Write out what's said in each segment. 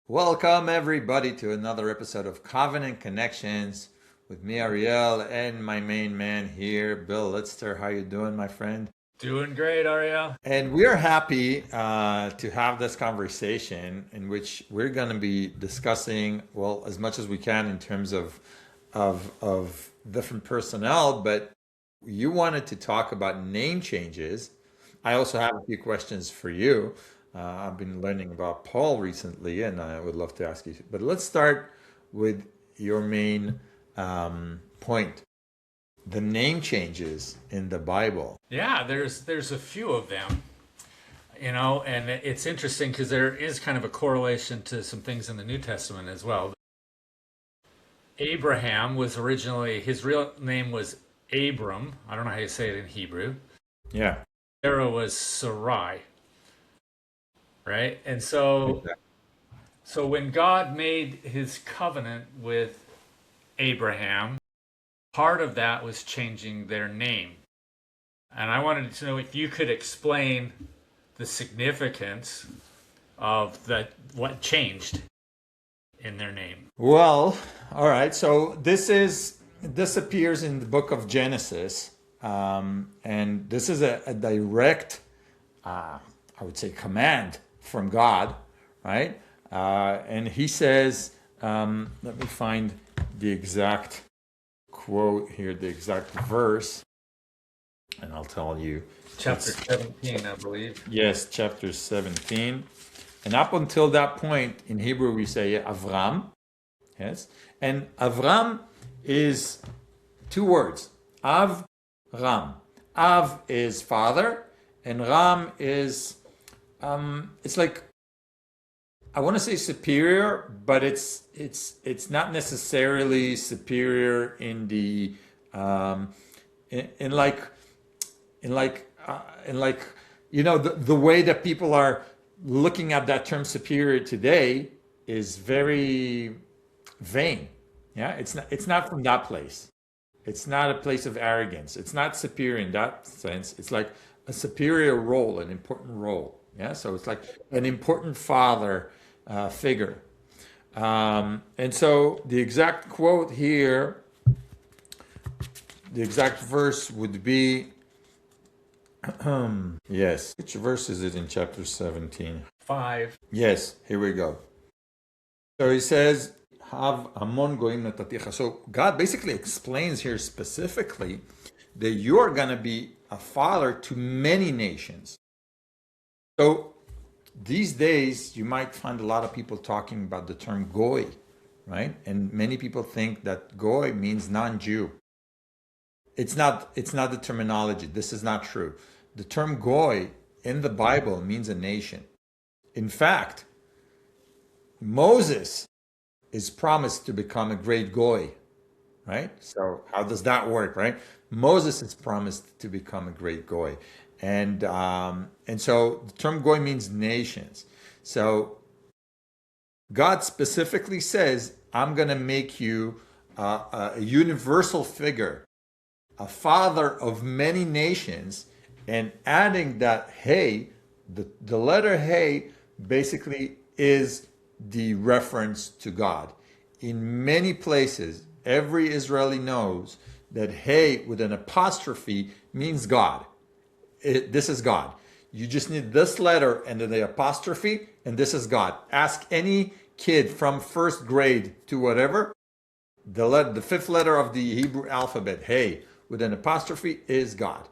Welcome everybody to another episode of Covenant Connections with me, Ariel, and my main man here, Bill Litster. How you doing, my friend? Doing great, Ariel. And we are happy to have this conversation in which we're going to be discussing, well, as much as we can in terms of different personnel, but you wanted to talk about name changes. I also have a few questions for you. I've been learning about Paul recently, and I would love to ask you. But let's start with your main point: the name changes in the Bible. Yeah, there's a few of them, and it's interesting because there is kind of a correlation to some things in the New Testament as well. Abraham was originally, his real name was Abram. I don't know how you say it in Hebrew. Yeah. Sarah was Sarai, right? And so when God made his covenant with Abraham, part of that was changing their name. And I wanted to know if you could explain the significance of what changed in their name. Well, all right. So this appears in the book of Genesis, and this is a direct, I would say, command from God, right? And he says, let me find the exact quote here, the exact verse, and I'll tell you. Chapter 17, I believe. Yes, chapter 17. And up until that point, in Hebrew we say Avram, yes? And Avram is two words, Av-Ram. Av is father, and Ram is, it's like, I want to say superior, but it's not necessarily superior in the in like the way that people are looking at that term superior today is very vain. Yeah, it's not from that place. It's not a place of arrogance. It's not superior in that sense. It's like a superior role, an important role. Yeah, so it's like an important father figure. And so the exact quote here, the exact verse would be, yes, which verse is it in chapter 17? 5. Yes, here we go. So he says, have amon goim nataticha. So God basically explains here specifically that you are going to be a father to many nations. So these days, you might find a lot of people talking about the term goy, right? And many people think that goy means non-Jew. It's not the terminology. This is not true. The term goy in the Bible means a nation. In fact, Moses is promised to become a great goy, right? So how does that work, right? Moses is promised to become a great goy. And so the term goy means nations. So God specifically says, I'm going to make you a universal figure, a father of many nations, and adding that hey, the letter hey basically is the reference to God. In many places, every Israeli knows that hey with an apostrophe means God. This is God. You just need this letter and then the apostrophe, and this is God. Ask any kid from first grade to whatever, the fifth letter of the Hebrew alphabet, hey, with an apostrophe is God.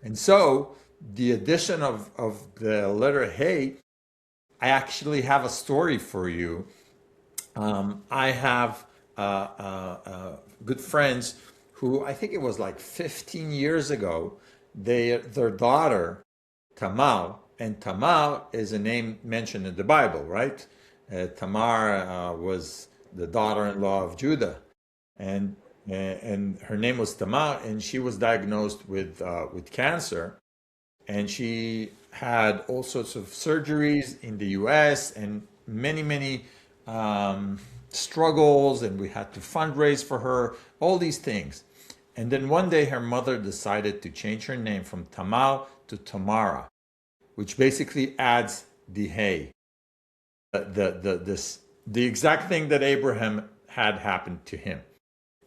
And so the addition of the letter hey, I actually have a story for you. I have good friends who, I think it was like 15 years ago, their daughter, Tamar, and Tamar is a name mentioned in the Bible, right? Tamar was the daughter-in-law of Judah, and her name was Tamar, and she was diagnosed with cancer, and she had all sorts of surgeries in the U.S. and many struggles, and we had to fundraise for her, all these things. And then one day her mother decided to change her name from Tamar to Tamara, which basically adds the hey, this the exact thing that Abraham had happened to him.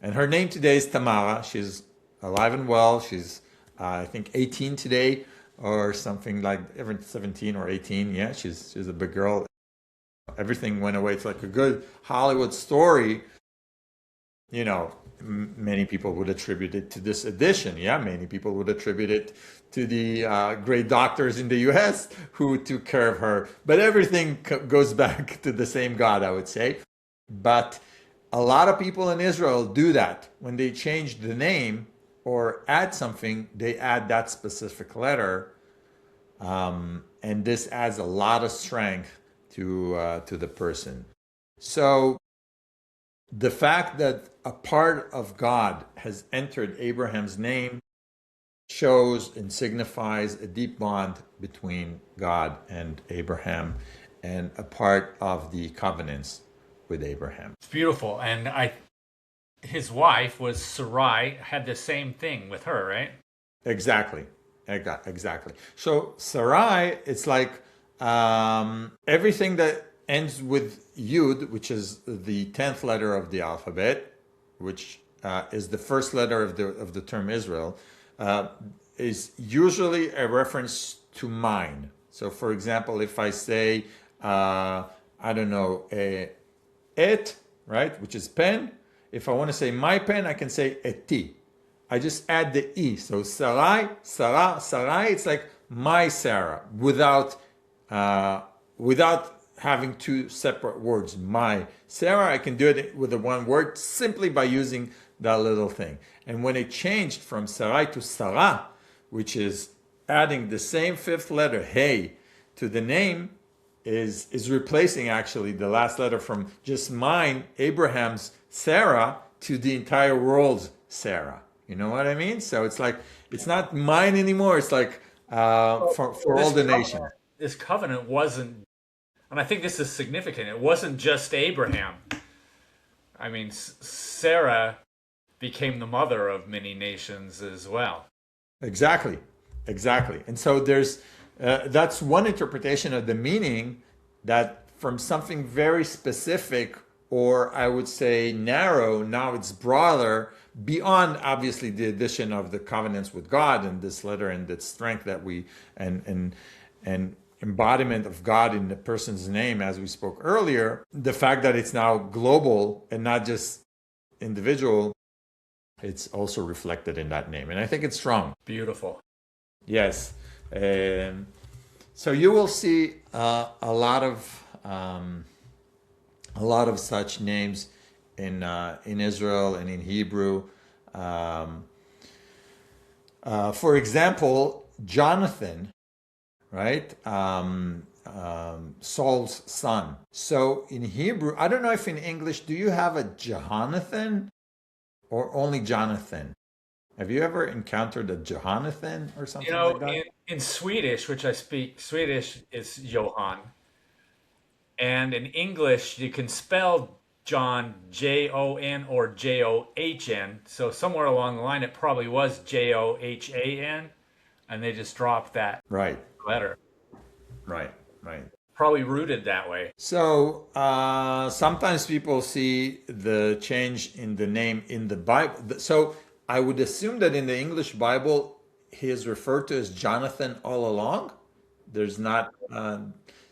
And her name today is Tamara. She's alive and well. She's, I think, 18 today or something like 17 or 18. Yeah, she's a big girl. Everything went away. It's like a good Hollywood story. You know, many people would attribute it to this addition. Yeah, many people would attribute it to the great doctors in the US who took care of her. But everything goes back to the same God, I would say. But a lot of people in Israel do that. When they change the name or add something, they add that specific letter. And this adds a lot of strength to the person. So the fact that a part of God has entered Abraham's name shows and signifies a deep bond between God and Abraham and a part of the covenants with Abraham. It's beautiful. And his wife was Sarai, had the same thing with her, right? Exactly. Exactly. So Sarai, it's like everything that ends with Yud, which is the 10th letter of the alphabet, which is the first letter of the term Israel, is usually a reference to mine. So, for example, if I say, I don't know, et, right, which is pen. If I want to say my pen, I can say eti. I just add the e. So Sarai, Sarah, Sarai. It's like my Sarah without having two separate words. My Sarah. I can do it with the one word simply by using that little thing. And when it changed from Sarai to Sarah, which is adding the same fifth letter, hey, to the name, is replacing actually the last letter from just mine, Abraham's Sarah, to the entire world's Sarah. You know what I mean? So it's like, it's not mine anymore. It's like for all the nations. This covenant wasn't, and I think this is significant, it wasn't just Abraham. I mean, Sarah became the mother of many nations as well. Exactly. And so there's, that's one interpretation of the meaning, that from something very specific, or I would say narrow, now it's broader, beyond obviously the addition of the covenants with God and this letter and the strength that we, and embodiment of God in the person's name, as we spoke earlier, the fact that it's now global and not just individual, it's also reflected in that name. And I think it's strong. Beautiful. Yes. So you will see a lot of such names in Israel and in Hebrew. For example, Jonathan, right? Saul's son. So in Hebrew, I don't know if in English, do you have a Jehonathan or only Jonathan? Have you ever encountered a Jehonathan or something like that? In Swedish, which I speak, Swedish is Johan. And in English, you can spell John Jon or John. So somewhere along the line, it probably was Johan, and they just dropped that letter. Right. Probably rooted that way. So sometimes people see the change in the name in the Bible. So I would assume that in the English Bible, he is referred to as Jonathan all along. There's not.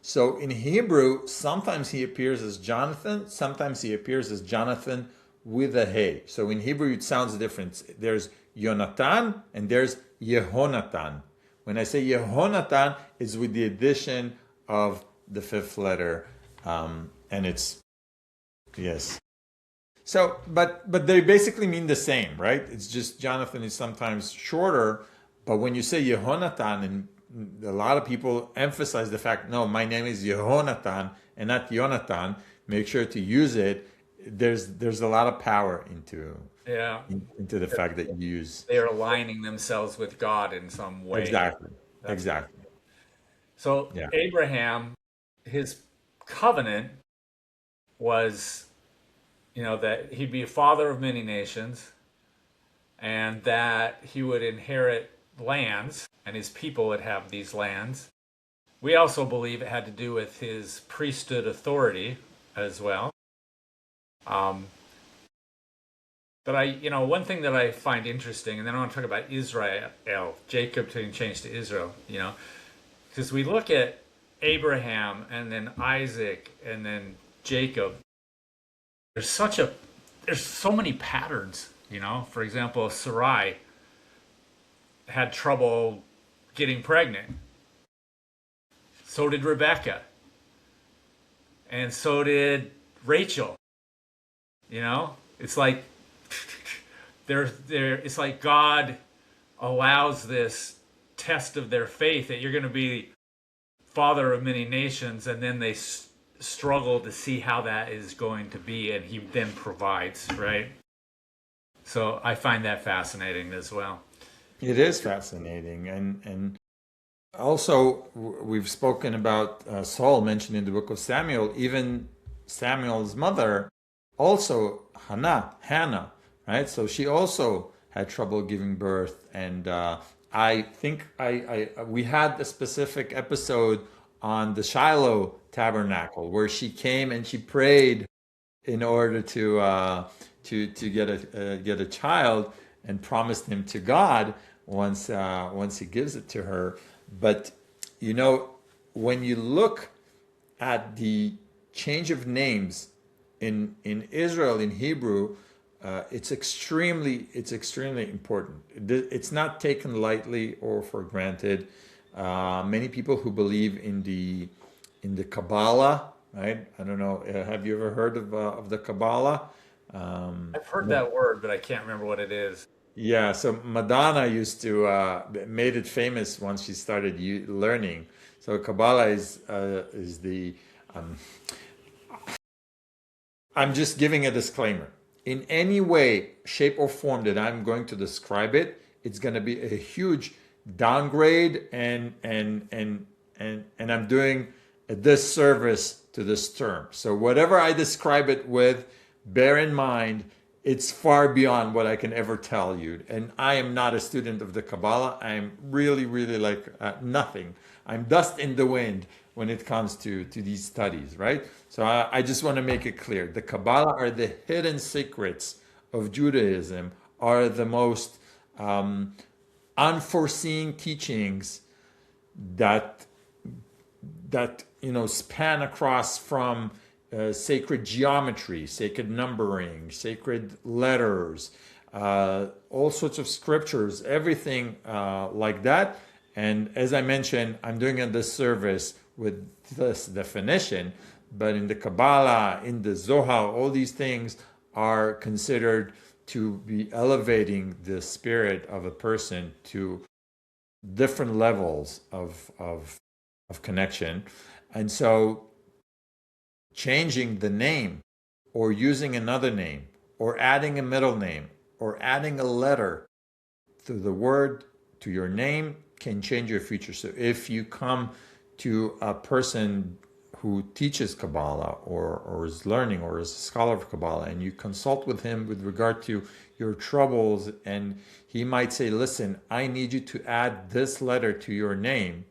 So in Hebrew, sometimes he appears as Jonathan. Sometimes he appears as Jonathan with a hey. So in Hebrew, it sounds different. There's Yonatan and there's Yehonatan. When I say Yehonatan, it's with the addition of the fifth letter, and it's yes. So, but they basically mean the same, right? It's just Jonathan is sometimes shorter, but when you say Yehonatan, and a lot of people emphasize the fact, no, my name is Yehonatan and not Yonatan. Make sure to use it. There's a lot of power into the fact that you use. They're aligning themselves with God in some way. Exactly. So Abraham, his covenant was, that he'd be a father of many nations, and that he would inherit lands, and his people would have these lands. We also believe it had to do with his priesthood authority, as well. Um, but one thing that I find interesting, and then I want to talk about Israel, Jacob being changed to Israel, because we look at Abraham and then Isaac and then Jacob. There's so many patterns, For example, Sarai had trouble getting pregnant. So did Rebecca. And so did Rachel. It's like it's like God allows this test of their faith that you're going to be father of many nations, and then they struggle to see how that is going to be, and he then provides, right? So I find that fascinating as well. It is fascinating, and also we've spoken about Saul mentioned in the book of Samuel. Even Samuel's mother, also Hannah, right? So she also had trouble giving birth, and I think we had a specific episode on the Shiloh tabernacle where she came and she prayed in order to get a child, and promised him to God once he gives it to her. But when you look at the change of names in Israel in Hebrew, it's extremely important. It's not taken lightly or for granted. Many people who believe in the Kabbalah, right? I don't know. Have you ever heard of the Kabbalah? I've heard that word, but I can't remember what it is. Yeah, so Madonna used to made it famous once she started learning. So Kabbalah is the I'm just giving a disclaimer. In any way, shape, or form that I'm going to describe it, it's going to be a huge downgrade, and I'm doing a disservice to this term. So whatever I describe it with, bear in mind it's far beyond what I can ever tell you. And I am not a student of the Kabbalah. I'm really, really like nothing. I'm dust in the wind when it comes to these studies, right? So I just want to make it clear. The Kabbalah are the hidden secrets of Judaism, are the most unforeseen teachings that span across from sacred geometry, sacred numbering, sacred letters, all sorts of scriptures, everything like that. And as I mentioned, I'm doing a disservice with this definition, but in the Kabbalah, in the Zohar, all these things are considered to be elevating the spirit of a person to different levels of connection. And so changing the name, or using another name, or adding a middle name, or adding a letter to the word, to your name, can change your future. So if you come to a person who teaches Kabbalah, or is learning, or is a scholar of Kabbalah, and you consult with him with regard to your troubles, and he might say, listen, I need you to add this letter to your name.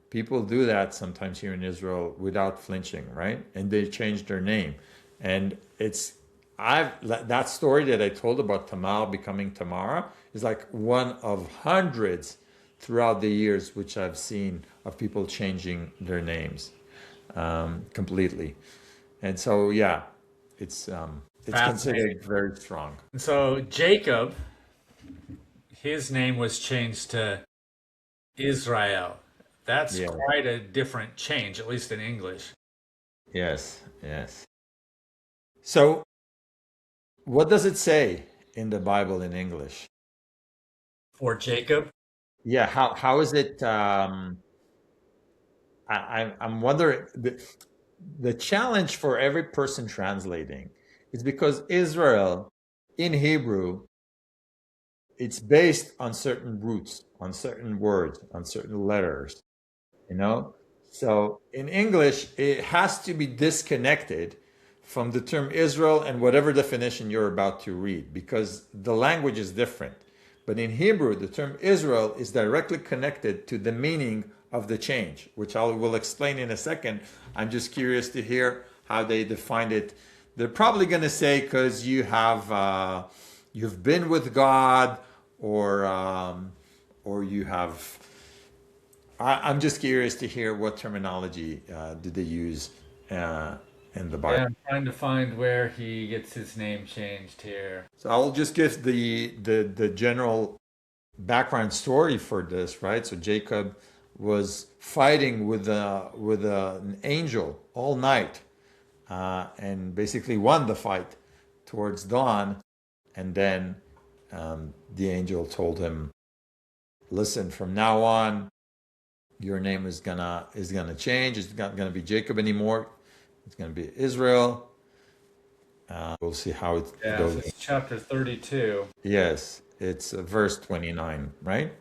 People do that sometimes here in Israel without flinching, right? And they change their name. And that story that I told about Tamar becoming Tamara is like one of hundreds throughout the years which I've seen of people changing their names completely. And so, yeah, it's considered very strong. And so Jacob, his name was changed to Israel. That's quite a different change, at least in English. Yes, yes. So, what does it say in the Bible in English? For Jacob? Yeah, how is it? I'm wondering, the challenge for every person translating is because Israel in Hebrew, it's based on certain roots, on certain words, on certain letters. So in English, it has to be disconnected from the term Israel and whatever definition you're about to read, because the language is different. But in Hebrew, the term Israel is directly connected to the meaning of the change, which I will explain in a second. I'm just curious to hear how they defined it. They're probably going to say because you've been with God, or you have. I'm just curious to hear what terminology did they use in the Yeah, Bible. I'm trying to find where he gets his name changed here. So I'll just give the general background story for this, right? So Jacob was fighting with an angel all night, and basically won the fight towards dawn, and then the angel told him, "Listen, from now on, your name is gonna change. It's not gonna be Jacob anymore. It's gonna be Israel." We'll see how it Yeah, so goes. it's chapter 32. Yes, it's verse 29, right?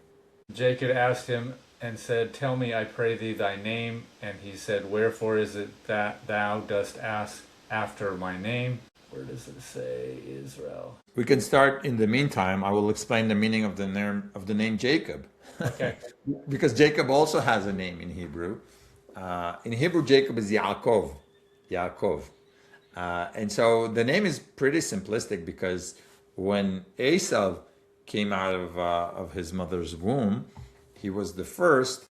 Jacob asked him and said, "Tell me, I pray thee, thy name." And he said, "Wherefore is it that thou dost ask after my name?" Where does it say Israel? We can start in the meantime. I will explain the meaning of the name Jacob. Okay. Because Jacob also has a name in Hebrew. In Hebrew, Jacob is Yaakov. Yaakov. And so the name is pretty simplistic because when Esau came out of his mother's womb, he was the first,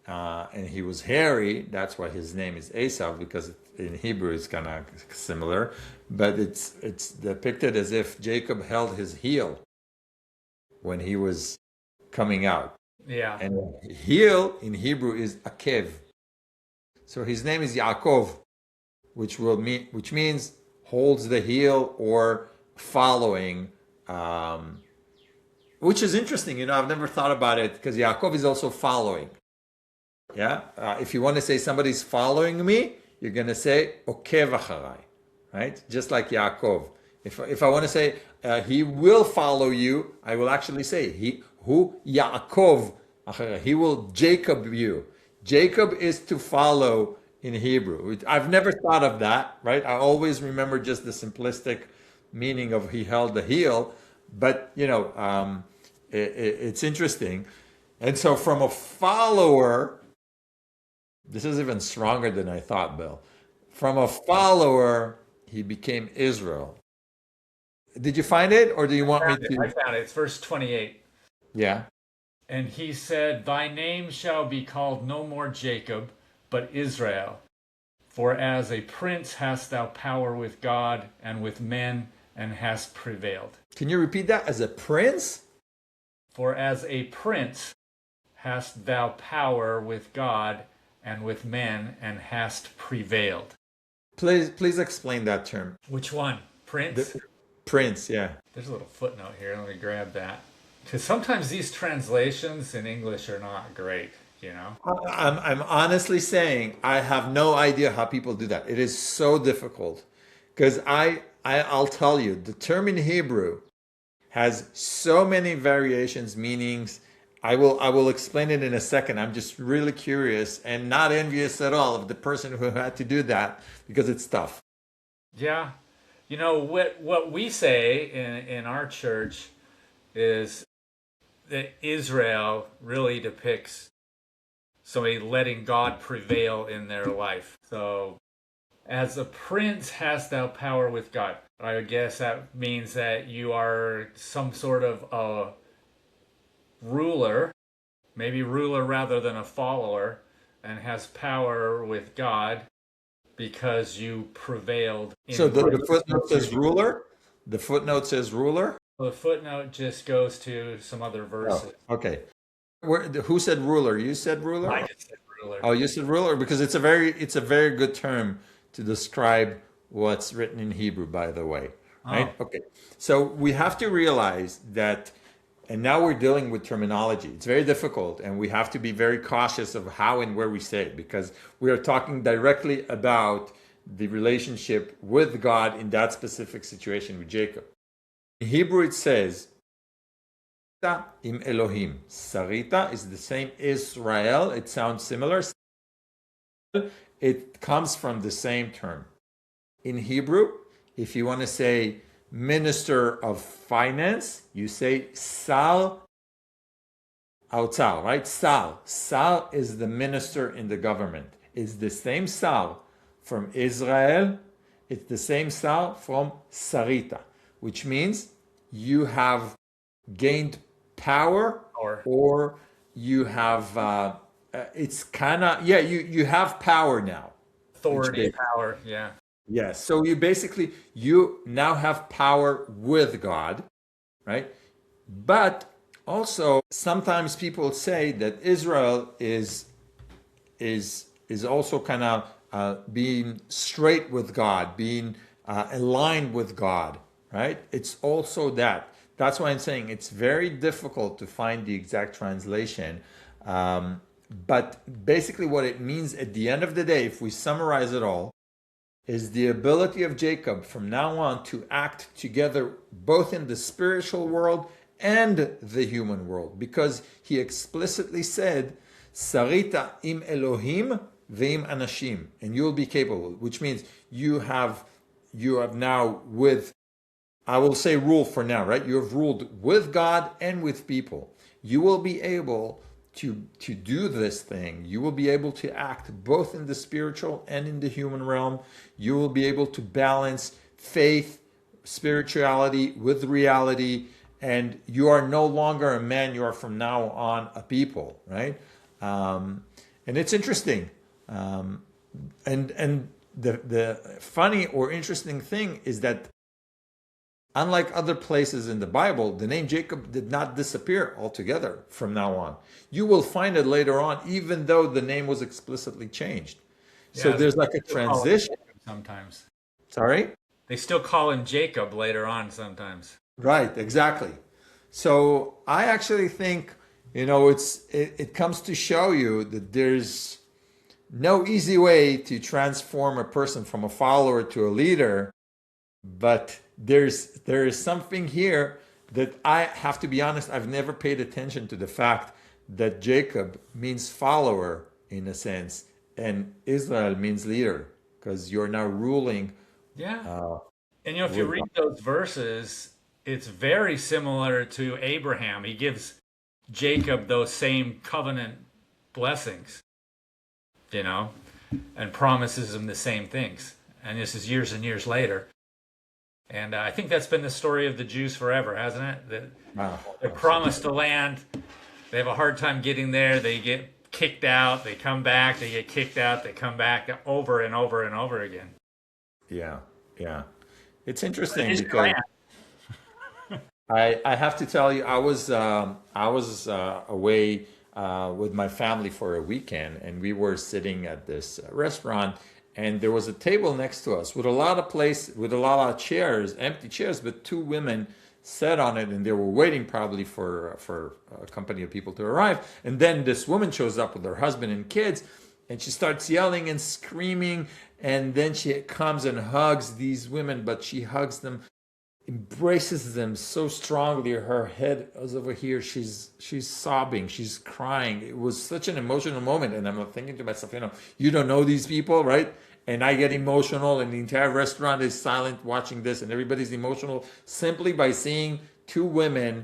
and he was hairy. That's why his name is Esau, because in Hebrew it's kind of similar, but it's depicted as if Jacob held his heel when he was coming out. Yeah. And heel in Hebrew is akev. So his name is Yaakov, which means holds the heel or following, which is interesting. I've never thought about it because Yaakov is also following. Yeah, if you want to say somebody's following me, you're going to say okev acharai, right? Just like Yaakov. If I want to say he will follow you, I will actually say who Yaakov acharai. He will Jacob you. Jacob is to follow in Hebrew. I've never thought of that, right? I always remember just the simplistic meaning of he held the heel, but it's interesting. And so from a follower, this is even stronger than I thought, Bill. From a follower, he became Israel. Did you find it, or do you want me I to? found it. It's verse 28. Yeah. And he said, "Thy name shall be called no more Jacob, but Israel. For as a prince hast thou power with God and with men, and hast prevailed." Can you repeat that? As a prince? For as a prince hast thou power with God and with men, and hast prevailed. Please explain that term. Which one? Prince? The prince, yeah. There's a little footnote here. Let me grab that. Because sometimes these translations in English are not great, you know? I'm honestly saying I have no idea how people do that. It is so difficult because I'll tell you the term in Hebrew has so many variations, meanings. I will explain it in a second. I'm just really curious and not envious at all of the person who had to do that because it's tough. Yeah. You know, what we say in our church is that Israel really depicts somebody letting God prevail in their life. So, as a prince hast thou power with God. I guess that means that you are some sort of a ruler, maybe ruler rather than a follower, and has power with God because you prevailed. So the footnote says ruler. The footnote says ruler. The footnote just goes to some other verses. Oh, okay. Who said ruler? You said ruler? I just said ruler. Oh, you said ruler because it's a very good term to describe what's written in Hebrew, by the way. Right? Oh, Okay. So we have to realize that, and now we're dealing with terminology. It's very difficult, and we have to be very cautious of how and where we say it because we are talking directly about the relationship with God in that specific situation with Jacob. In Hebrew, it says, im Elohim. Sarita is the same Israel. It sounds similar. It comes from the same term. In Hebrew, if you want to say minister of finance, you say Sar Autzar, right? Sar. Sar is the minister in the government. It's the same Sar from Israel. It's the same style from Sarita, which means you have gained power, or you have it's kind of, yeah, you have power now. Authority, power, yeah. Yes. So you now have power with God, right? But also sometimes people say that Israel is also kind of being straight with God, being aligned with God, right? It's also that. That's why I'm saying it's very difficult to find the exact translation. But basically, what it means at the end of the day, if we summarize it all, is the ability of Jacob from now on to act together both in the spiritual world and the human world, because he explicitly said, Sarita im Elohim ve'im anashim, and you'll be capable, which means you have now with, I will say rule for now, right? You have ruled with God and with people. You will be able to do this thing. You will be able to act both in the spiritual and in the human realm. You will be able to balance faith, spirituality with reality, and you are no longer a man, you are from now on a people, right? And it's interesting. And the funny or interesting thing is that unlike other places in the Bible, the name Jacob did not disappear altogether from now on. You will find it later on, even though the name was explicitly changed. Yeah, so there's like a transition. Sometimes. Sorry? They still call him Jacob later on sometimes. Right, exactly. So I actually think, it comes to show you that there's no easy way to transform a person from a follower to a leader, but there is something here that I have to be honest, I've never paid attention to the fact that Jacob means follower in a sense, and Israel means leader, because you're now ruling. Yeah. And if you read those verses, it's very similar to Abraham. He gives Jacob those same covenant blessings, and promises him the same things. And this is years and years later. And I think that's been the story of the Jews forever, hasn't it? They're promised a land. They have a hard time getting there. They get kicked out. They come back. They get kicked out. They come back over and over and over again. Yeah, yeah. It's interesting because I have to tell you, I was away with my family for a weekend, and we were sitting at this restaurant. And there was a table next to us with a lot of chairs, empty chairs, but two women sat on it, and they were waiting probably for a company of people to arrive. And then this woman shows up with her husband and kids, and she starts yelling and screaming. And then she comes and hugs these women, but she hugs them, embraces them so strongly. Her head is over here. She's sobbing. She's crying. It was such an emotional moment. And I'm thinking to myself, you don't know these people, right? And I get emotional, and the entire restaurant is silent watching this, and everybody's emotional simply by seeing two women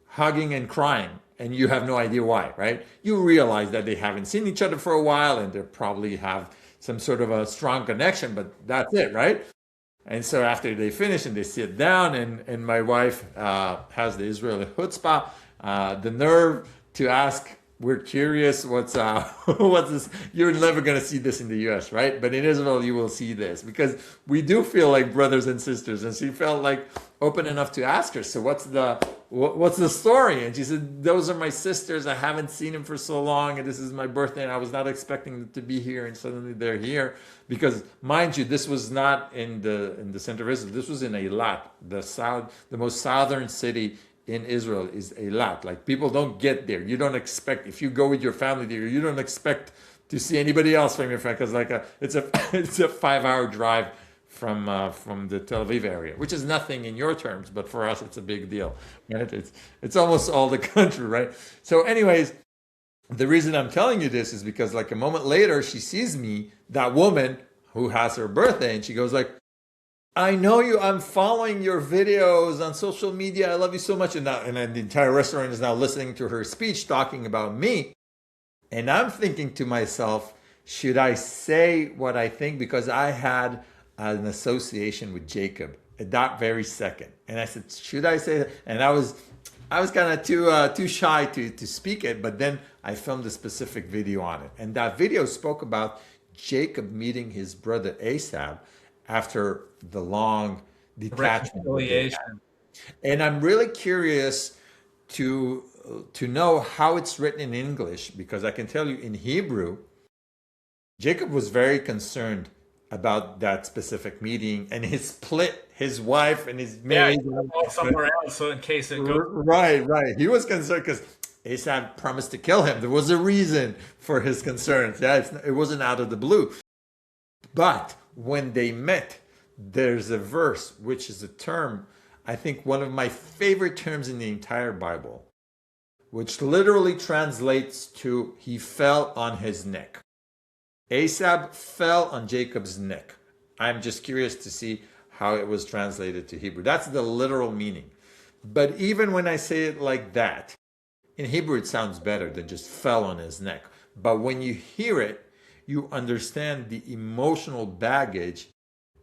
hugging and crying. And you have no idea why, right? You realize that they haven't seen each other for a while, and they probably have some sort of a strong connection, but that's it, right? And so after they finish and they sit down, and my wife has the Israeli chutzpah, the nerve to ask, we're curious, what's this? You're never going to see this in the U.S., right? But in Israel, you will see this, because we do feel like brothers and sisters. And she felt like open enough to ask her, so what's the story? And she said, those are my sisters. I haven't seen them for so long, and this is my birthday, and I was not expecting them to be here, and suddenly they're here. Because mind you, this was not in the center of Israel. This was in Eilat, the most southern city in Israel is Eilat. Like, people don't get there. You don't expect, if you go with your family there, you don't expect to see anybody else from your family, because it's a 5-hour drive from the Tel Aviv area, which is nothing in your terms, but for us it's a big deal, right? It's almost all the country, right? So anyways, the reason I'm telling you this is because like a moment later, she sees me, that woman who has her birthday, and she goes like, I know you, I'm following your videos on social media, I love you so much. And the entire restaurant is now listening to her speech talking about me. And I'm thinking to myself, should I say what I think? Because I had an association with Jacob at that very second. And I said, should I say that? And I was kind of too shy to speak it, but then I filmed a specific video on it. And that video spoke about Jacob meeting his brother Esau after the long detachment. Reconciliation. And I'm really curious to know how it's written in English, because I can tell you in Hebrew, Jacob was very concerned about that specific meeting, and he split his wife and his Yeah, marriage. somewhere else, so in case it goes. Right. He was concerned because Esau promised to kill him. There was a reason for his concerns. Yeah, it wasn't out of the blue. But when they met, there's a verse, which is a term, I think one of my favorite terms in the entire Bible, which literally translates to he fell on his neck. Esau fell on Jacob's neck. I'm just curious to see how it was translated to Hebrew. That's the literal meaning. But even when I say it like that, in Hebrew it sounds better than just fell on his neck. But when you hear it, you understand the emotional baggage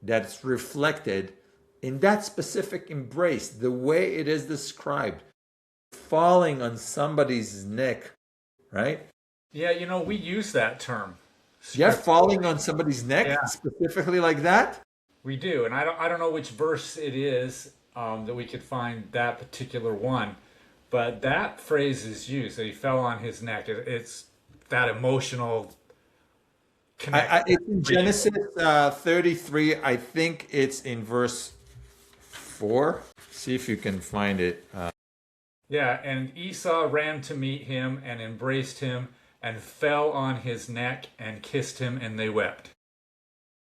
that's reflected in that specific embrace, the way it is described, falling on somebody's neck, right? Yeah, we use that term. Yeah, falling on somebody's neck, Yeah. specifically like that. We do, and I don't know which verse it is that we could find that particular one, but that phrase is used. That he fell on his neck. It's that emotional connection. It's in Genesis 33. I think it's in verse 4. See if you can find it. Yeah, and Esau ran to meet him and embraced him and fell on his neck and kissed him, and they wept.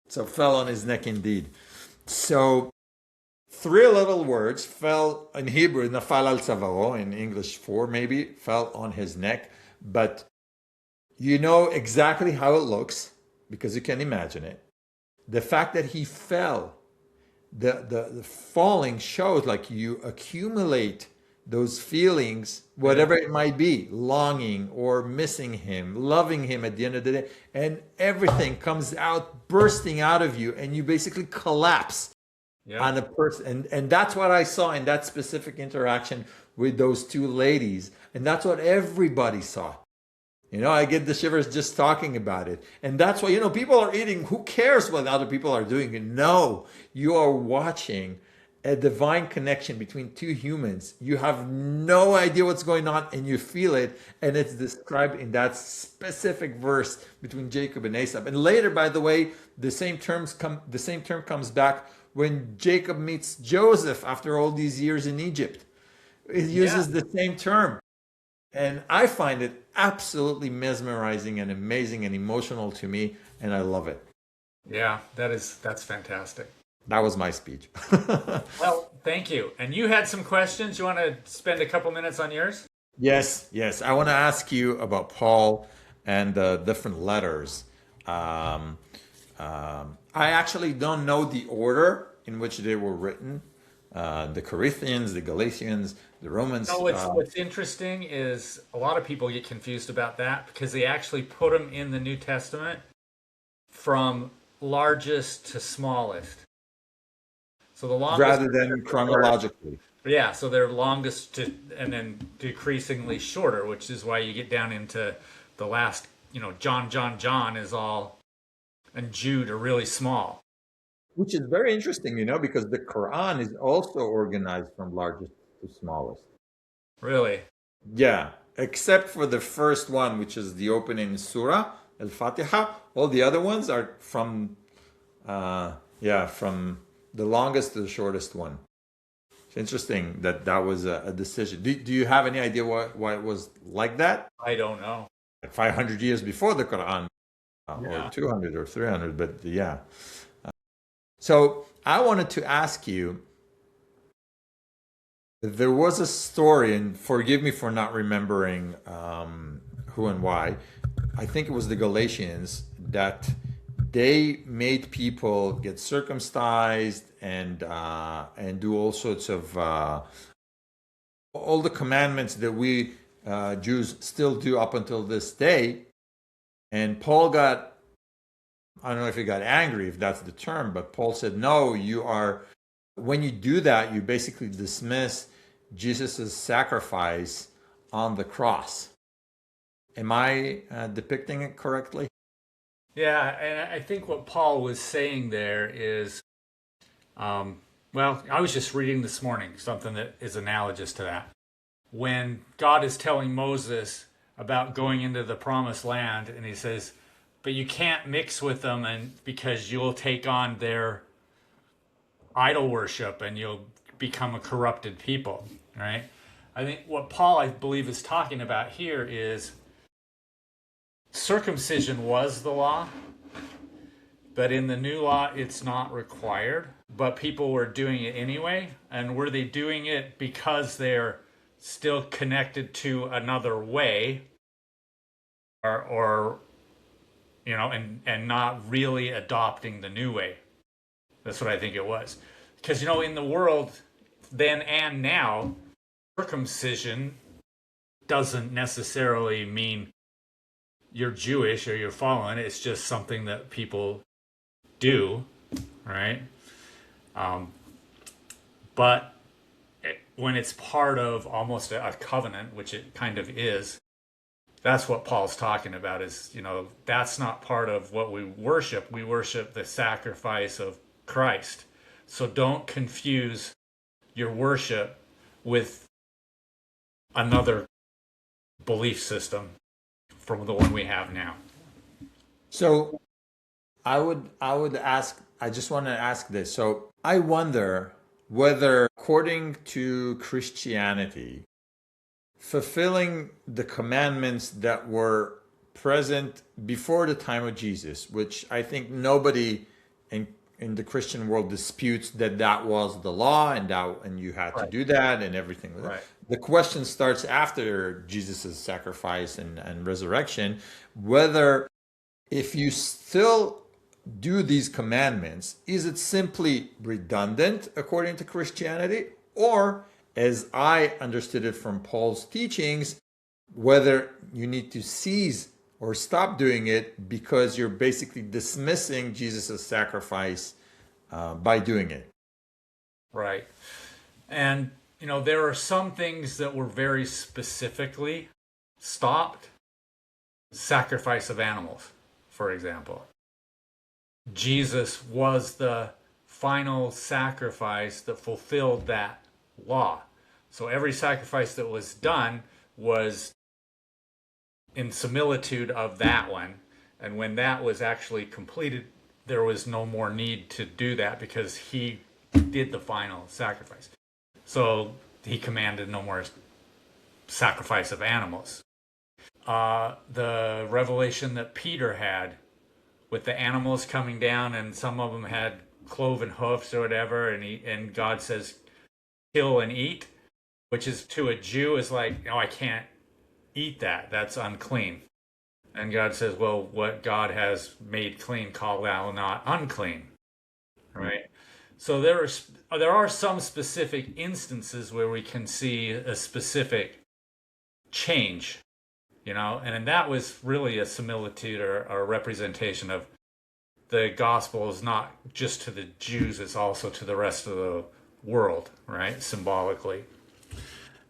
So fell on his neck indeed. So 3 little words, fell in Hebrew, nafal al tzavaro, in English 4 maybe, fell on his neck. But you know exactly how it looks because you can imagine it. The fact that he fell, the falling shows like you accumulate those feelings, whatever it might be, longing or missing him, loving him at the end of the day, and everything comes out, bursting out of you, and you basically collapse on a person. And that's what I saw in that specific interaction with those 2 ladies. And that's what everybody saw. I get the shivers just talking about it. And that's why, people are eating. Who cares what other people are doing? No, you are watching a divine connection between 2 humans. You have no idea what's going on, and you feel it, and it's described in that specific verse between Jacob and Esau. And later, by the way, the same term comes back when Jacob meets Joseph after all these years in Egypt. It uses the same term. And I find it absolutely mesmerizing and amazing and emotional to me, and I love it. Yeah, that's fantastic. That was my speech. Well, thank you. And you had some questions. You want to spend a couple minutes on yours? Yes. I want to ask you about Paul and the different letters. I actually don't know the order in which they were written. The Corinthians, the Galatians, the Romans. No, what's interesting is a lot of people get confused about that because they actually put them in the New Testament from largest to smallest. So the longest, rather than chronologically. Yeah, so they're longest to, and then decreasingly shorter, which is why you get down into the last, John is all, and Jude are really small. Which is very interesting, because the Quran is also organized from largest to smallest. Really? Yeah, except for the first one, which is the opening surah, Al-Fatiha. All the other ones are from the longest to the shortest one. It's interesting that was a decision. Do you have any idea why it was like that? I don't know. 500 years before the Quran, or 200 or 300, but yeah. So I wanted to ask you, there was a story, and forgive me for not remembering who and why. I think it was the Galatians that they made people get circumcised and do all sorts of all the commandments that we Jews still do up until this day. And Paul got I don't know if he got angry, if that's the term, but Paul said, no, when you do that, you basically dismiss Jesus' sacrifice on the cross. Am I depicting it correctly? Yeah, and I think what Paul was saying there is, well, I was just reading this morning something that is analogous to that. When God is telling Moses about going into the promised land, and he says, but you can't mix with them, and because you'll take on their idol worship and you'll become a corrupted people, right? I think what Paul, I believe, is talking about here is circumcision was the law, but in the new law, it's not required. But people were doing it anyway. And were they doing it because they're still connected to another way, or and not really adopting the new way? That's what I think it was. Because, in the world then and now, circumcision doesn't necessarily mean you're Jewish or you're following. It's just something that people do, right? But when it's part of almost a covenant, which it kind of is, that's what Paul's talking about is, that's not part of what we worship. We worship the sacrifice of Christ. So don't confuse your worship with another belief system from the one we have now. So I just want to ask this. So I wonder whether, according to Christianity, fulfilling the commandments that were present before the time of Jesus, which I think nobody in the Christian world disputes that was the law, and you had to do that and everything. Right. The question starts after Jesus' sacrifice and resurrection, whether if you still do these commandments, is it simply redundant according to Christianity? Or, as I understood it from Paul's teachings, whether you need to cease or stop doing it because you're basically dismissing Jesus' sacrifice by doing it. Right. And, there are some things that were very specifically stopped. Sacrifice of animals, for example. Jesus was the final sacrifice that fulfilled that law. So every sacrifice that was done was in similitude of that one. And when that was actually completed, there was no more need to do that because he did the final sacrifice. So he commanded no more sacrifice of animals. The revelation that Peter had with the animals coming down, and some of them had cloven hoofs or whatever, and God says, kill and eat, which is to a Jew is like, no, I can't eat that. That's unclean. And God says, well, what God has made clean, call thou not unclean. Right? So there are some specific instances where we can see a specific change, and that was really a similitude or a representation of the gospel is not just to the Jews, it's also to the rest of the world, right? Symbolically.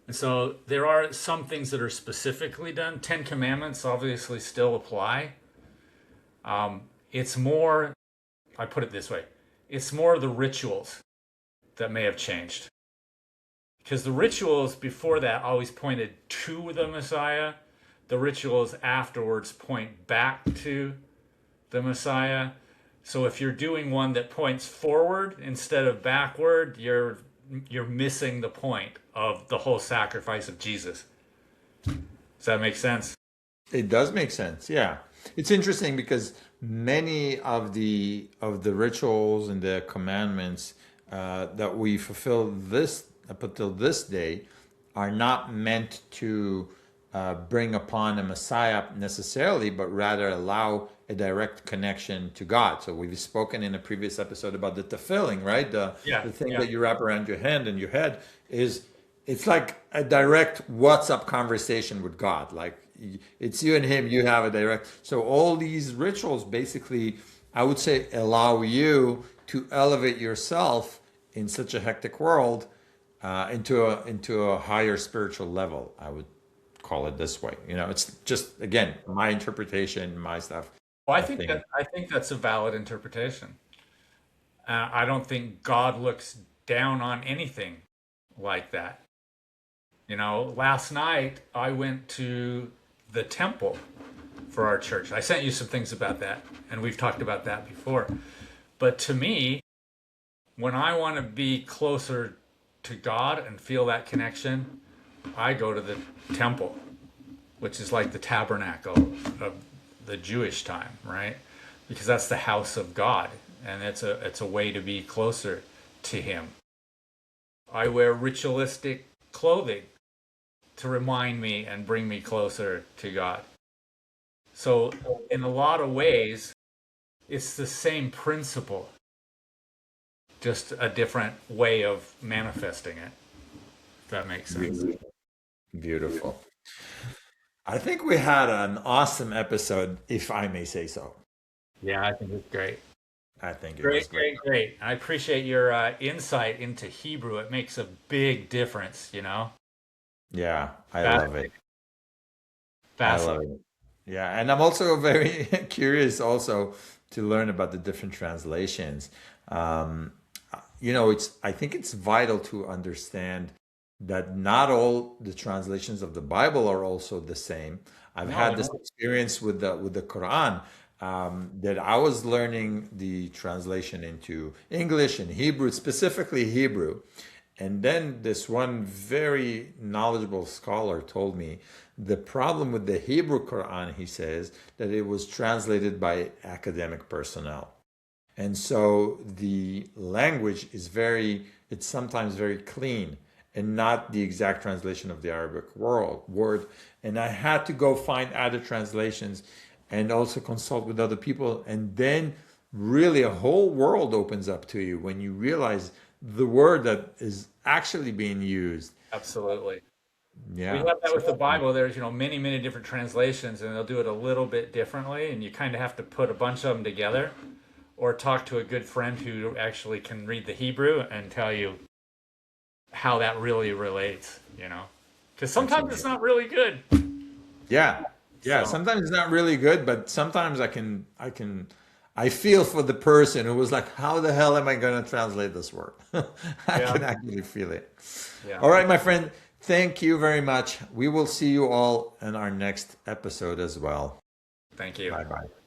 And so there are some things that are specifically done. 10 Commandments obviously still apply. It's more, I put it this way, it's more the rituals that may have changed. Because the rituals before that always pointed to the Messiah. The rituals afterwards point back to the Messiah. So if you're doing one that points forward instead of backward, you're missing the point of the whole sacrifice of Jesus. Does that make sense? It does make sense, yeah. It's interesting because many of the rituals and the commandments that we fulfill up until this day are not meant to bring upon a Messiah necessarily, but rather allow a direct connection to God. So we've spoken in a previous episode about the tefillin, right? The thing that you wrap around your hand and your head it's like a direct WhatsApp conversation with God. Like it's you and him, you have a direct. So all these rituals basically I would say, allow you to elevate yourself in such a hectic world into a higher spiritual level. I would call it this way. You know, it's just again my interpretation, my stuff. Well, I think I think that's a valid interpretation. I don't think God looks down on anything like that. You know, last night I went to the temple for our church. I sent you some things about that, and we've talked about that before. But to me, when I want to be closer to God and feel that connection, I go to the temple, which is like the tabernacle of the Jewish time, right? Because that's the house of God, and it's a way to be closer to Him. I wear ritualistic clothing to remind me and bring me closer to God. So, in a lot of ways, it's the same principle, just a different way of manifesting it, if that makes sense. beautiful. I think we had an awesome episode, if I may say so. Yeah, I think it's great. I think it was Great, great. great, great. I appreciate your insight into Hebrew. It makes a big difference, you know? Yeah, I love it. Fascinating. I love Fascinating. it. Yeah, and I'm also very curious also to learn about the different translations. Um, it's I think it's vital to understand that not all the translations of the Bible are also the same. I've No, had this no. experience with the Quran, that I was learning the translation into English and Hebrew, specifically Hebrew. And then this one very knowledgeable scholar told me the problem with the Hebrew Quran, he says, that it was translated by academic personnel. And so the language is it's sometimes very clean and not the exact translation of the Arabic word. And I had to go find other translations and also consult with other people. And then really a whole world opens up to you when you realize the word that is actually being used. Absolutely. We Yeah. have that So, with the Bible. There's, many, many different translations, and they'll do it a little bit differently, and you kind of have to put a bunch of them together or talk to a good friend who actually can read the Hebrew and tell you how that really relates, you know? Because sometimes it's absolutely. not really good. Yeah. Yeah. So, Sometimes it's not really good, but sometimes I feel for the person who was like, how the hell am I going to translate this word? I yeah, can actually feel it. yeah. All right, my friend. Thank you very much. We will see you all in our next episode as well. Thank you. Bye bye.